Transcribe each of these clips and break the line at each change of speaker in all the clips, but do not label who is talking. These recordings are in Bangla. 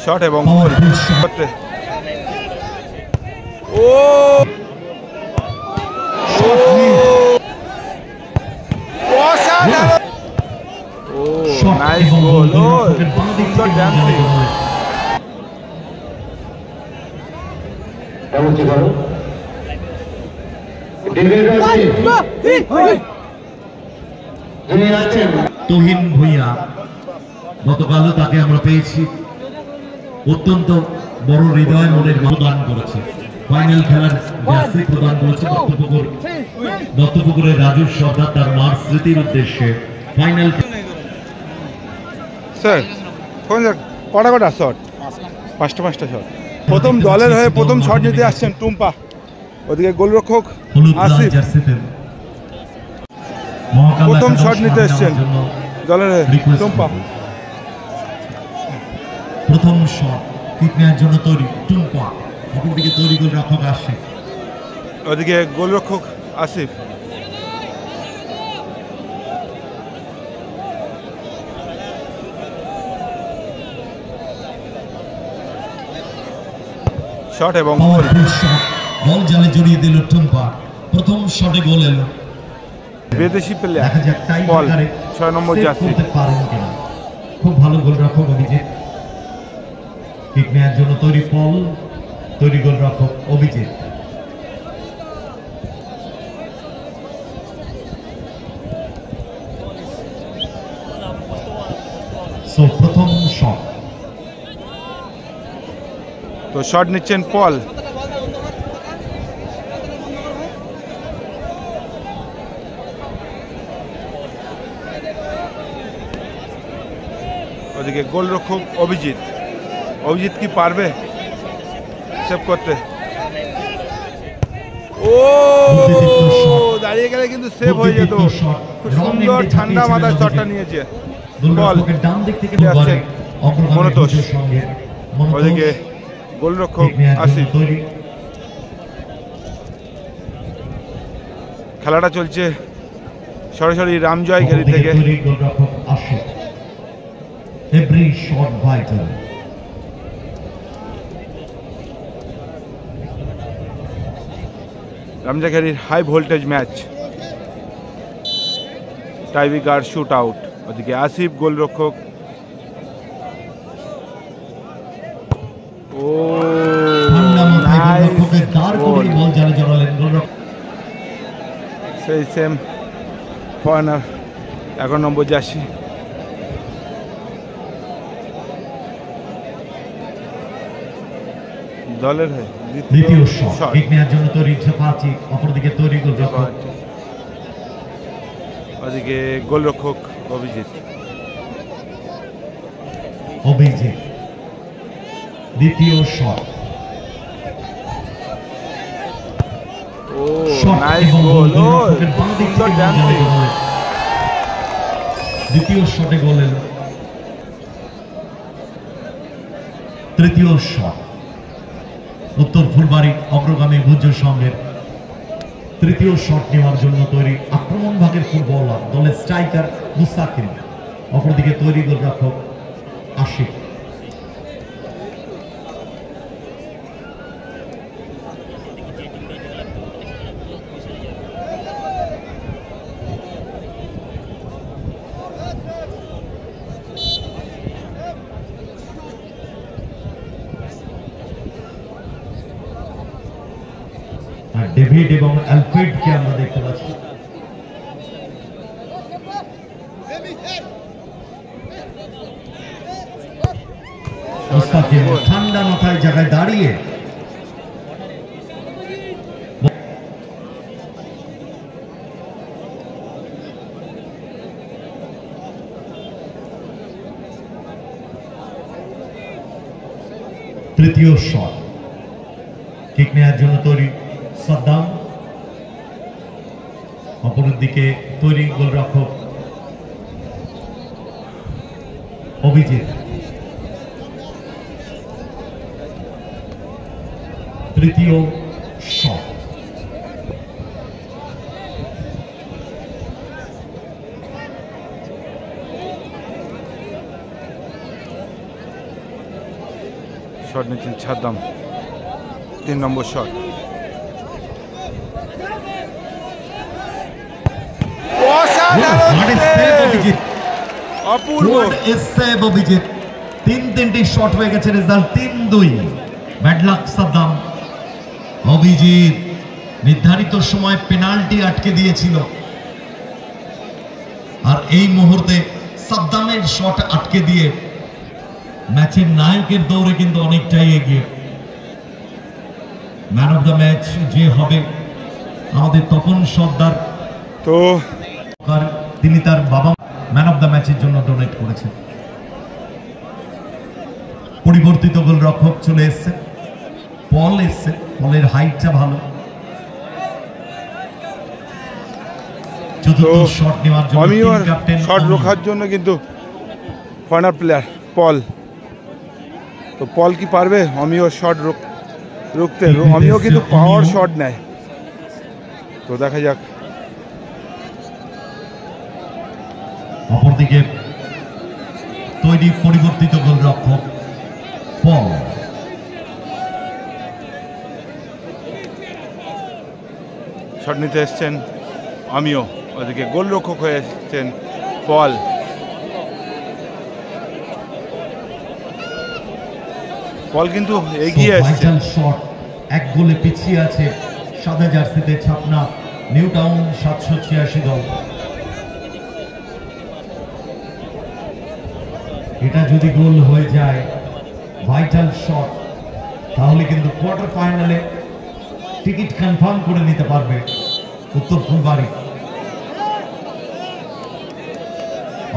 শট এবং গোল করতে ও নাইস গোল ও সুন্দর ডান্সিং
তুহিন ভুঁইয়া গতকালও তাকে আমরা পেয়েছি অত্যন্ত বড় হৃদয় মনের প্রদান করেছে ফাইনাল খেলার জার্সি প্রদান করেছে দত্তপুকুরের রাজু সর্দার তার মার স্মৃতির উদ্দেশ্যে ফাইনাল
স্যার কটা কটা শট পাঁচটা শট প্রথম দলের হয়ে প্রথম শট নিতে আসছেন টুম্পা ওদিকে গোলরক্ষক আসিফ প্রথম শট নিতে এসছেন দলের হয়ে টুম্পা
প্রথম শট কিক নেওয়ার জন্য তৈরি টুম্পা অপরদিকে তৈরি গোলরক্ষক আসিফ
ওদিকে গোলরক্ষক আসিফ শট এবং
বল জালে জড়িয়ে দিল টুম্পা প্রথম শটে গোল এলো
বিদেশি প্লেয়ার বল 6 নম্বর জার্সি
খুব ভালো গোলরক্ষক অভিজিৎ কিক নেওয়ার জন্য তৈরি পল তৈরি গোলরক্ষক অভিজিৎ প্রথম শট
তো শট নিচ্ছেন পল ওদিকে গোলরক্ষক অভিজিৎ কি পারবে সেভ করতে ও দাঁড়িয়ে গেলে কিন্তু সেভ হয়ে যেত খুব সুন্দর ঠান্ডা মাথায় শটটা নিয়েছে বল মনোতোষ ওদিকে গোলরক্ষক আসিফ খেলাটা চলছে সরাসরি রামজয় ঘেরি থেকে রামজয় ঘেরির high voltage match tiebreaker shoot out ওদিকে আসিফ গোলরক্ষক ও সেই সেম ফরেনার 11 নম্বর জার্সি দলের
দ্বিতীয় শট কিক নেওয়ার জন্য তৈরি ঝাপাচি অপরদিকে তৈরি গোলরক্ষক
ওদিকে গোলরক্ষক অভিজিৎ
দ্বিতীয় শট
ও নাইস গোল ও সুন্দর ডান্সিং
দ্বিতীয় শটে গোল এলো তৃতীয় শট উত্তর ফুলবাড়ি অগ্রগামী ভুজ সঙ্গের তৃতীয় শট নেওয়ার জন্য তৈরি আক্রমণ ভাগের ফুটবলার দলের স্ট্রাইকার মুস্তাকিম অপরদিকে তৈরি গোলরক্ষক আশিক ডেভিড এবং অ্যালফ্রেডকে আমরা দেখতে পাচ্ছি ঠান্ডা মাথায় জায়গায় দাঁড়িয়ে তৃতীয় শট কিক নেওয়ার জন্য তৈরি সাদ্দাম অপরের দিকে তৈরি গোলরক্ষক অভিজিৎ তৃতীয় শট
শট নিচ্ছেন সাদ্দাম, 3 নম্বর শট। অপূর্ব
অভিজিৎ, 3-3টি শট হয়ে গেছে, result 3-2। Bad luck Saddam. Abhijit নির্ধারিত সময় পেনাল্টি আটকে দিয়েছিল, আর এই মুহূর্তে সাদ্দামের শট আটকে দিয়ে ম্যাচের নায়কের দৌড়ে কিন্তু অনেকটাই এগিয়ে। ম্যান অফ দ্য ম্যাচ যে হবে আমাদের তপন সর্দার,
তো
তিনি তার বাবা ম্যান অফ দ্য ম্যাচের জন্য ডোনেট করেছেন। পরিবর্তিত গোলরক্ষক চলে এসছে, পল এসছে, পলের হাইটটা ভালো। চতুর্থ শট নেওয়ার জন্য
আমিও
টিম ক্যাপ্টেন
শট রোখার জন্য কিন্তু ফরেনার প্লেয়ার পল, তো পল কি পারবে আমিও শট রুখতে? আমিও কিন্তু পাওয়ার শট নেয়, তো দেখা যাক।
অপরদিকে তৈরি পরিবর্তিত গোলরক্ষক পল।
শট নিতে এসছেন আমিও, ওদিকে গোলরক্ষক হয়ে এসছেন পল। পল কিন্তু এগিয়ে আসছে।
শট, এক গোলে পিছিয়ে আছে সাদা জার্সিতে ছাপনা নিউ টাউন 786 দল। এটা যদি গোল হয়ে যায়, ভাইটাল শট, তাহলে কিন্তু কোয়ার্টার ফাইনালে টিকিট কনফার্ম করে নিতে পারবে উত্তর ফুলবাড়ি।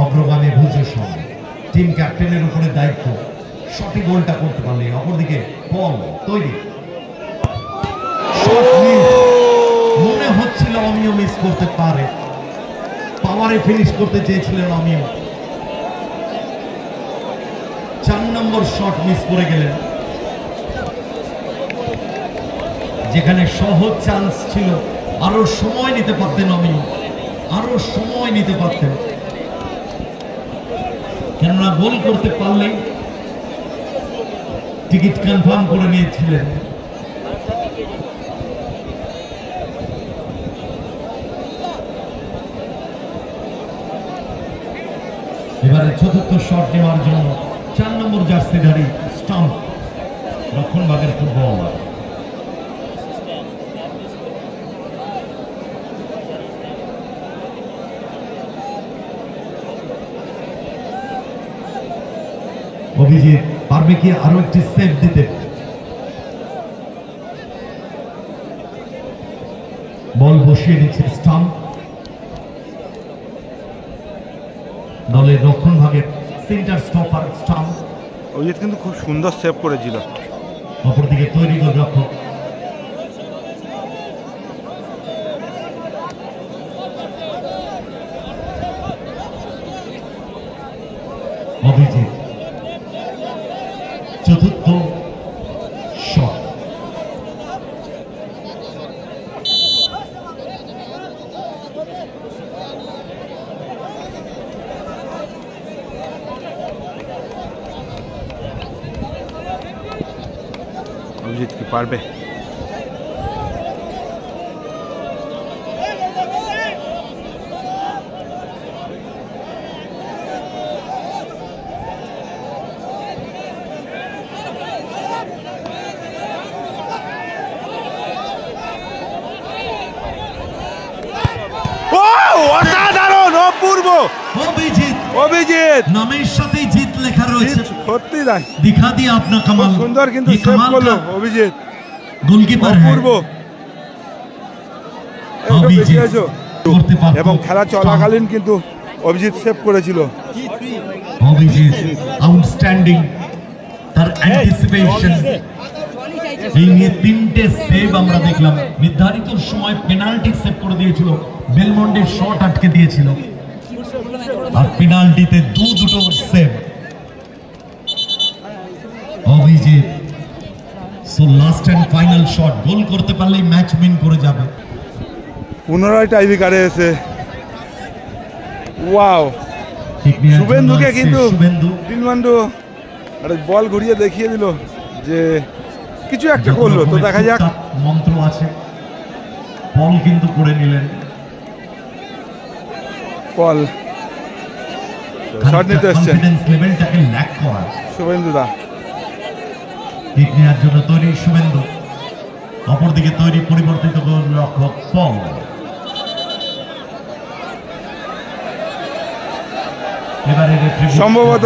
অগ্রগামী ভুজের সঙ্গে টিম ক্যাপ্টেনের উপরে দায়িত্ব সঠিক গোলটা করতে পারলে। অপরদিকে পল তৈরি, মনে হচ্ছিল অমিও মিস করতে পারে, পাওয়ারে ফিনিশ করতে চেয়েছিলেন অমিও। 4 নম্বর শট মিস করে গেলেন, যেখানে সহজ চান্স ছিল। আরো সময় নিতে পারতেন অমিও, আরো সময় নিতে পারতেন, কেননা গোল করতে পারলেই টিকিট কনফার্ম করে নিয়েছিলেন। এবারে চতুর্থ শট নেওয়ার জন্য 4 নম্বর জার্সিধারী স্টাম্প, রক্ষণভাগের ফুটবল। অভিজিৎ পারবে কি আরো একটি সেভ দিতে? বল বসিয়ে দিচ্ছে স্টাম্প, দলের রক্ষণ ভাগের সেন্টার স্টপার স্টাম্প।
অভিজিৎ কিন্তু খুব সুন্দর সেভ করেছিল।
অপরদিকে তৈরি গোলরক্ষক অভিজিৎ, চতুর্থ শট।
অভিজিৎ কি পারবে? অসাধারণ, অপূর্ব। অভিজিৎ
নামের সাথে জিত লেখা রয়েছে,
সত্যি তাই।
দিখা দিয়ে আপনার কামাল,
সুন্দর কিন্তু সেভ করলো অভিজিৎ,
গোলকিপার
অপূর্ব। এবং খেলা চলাকালীন কিন্তু অভিজিৎ সেভ করেছিল।
অভিজিৎ আউটস্ট্যান্ডিং, তার অ্যান্টিসিপেশন, এই নিয়ে 3টে সেভ আমরা দেখলাম। নির্ধারিত সময় পেনাল্টি সেভ করে দিয়েছিল, বেলমন্ডের শট আটকে দিয়েছিল, আর পেনাল্টিতে দুটো save Abhijit. So last and final shot, goal করতে পারলেই ম্যাচ উইন করে যাবে।
পুনরায় টাইব্রেকারে এসে ওয়াও, শুভেন্দুকে কিন্তু দিলমান্ডু বল ঘুরিয়ে দেখিয়ে দিল যে কিছু একটা করলো, তো দেখা যাক।
মন্ত্র আছে, পল কিন্তু করে নিলেন।
পল শট নিতে এসছেন
কনফিডেন্স লেভেলটাকে ল্যাক করা।
শুভেন্দু দা
কিক নেওয়ার জন্য তৈরি শুভেন্দু, অপরদিকে তৈরি পরিবর্তিত গোলরক্ষক পল। এবারে
সম্ভবত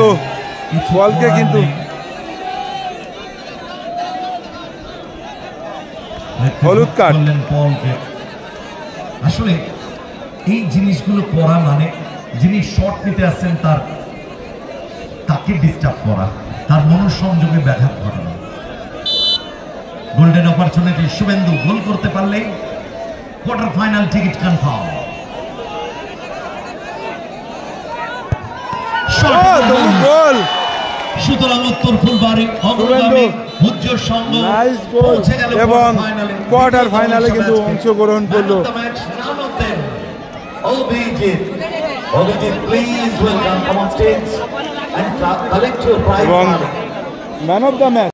পলকে কিন্তু হলুদ কার্ড
পলকে। আসলে এই জিনিসগুলো করা মানে যিনি শট নিতে আসছেন তাকে ডিস্টার্ব করা, তার মনোসংযোগে ব্যাঘাত ঘটানো। গোল্ডেন অপরচুনিটি, শুভেন্দু গোল করতে পারলেই কোয়ার্টার ফাইনাল টিকিট কনফার্ম।
গোল
সুতরাং উত্তর ফুলবাড়ি অগ্রগামী উজ্জ্বল সংঘ পৌঁছে গেল
এবং কোয়ার্টার ফাইনালে কিন্তু অংশগ্রহণ করলো। এবং ম্যান অফ দ্য ম্যাচ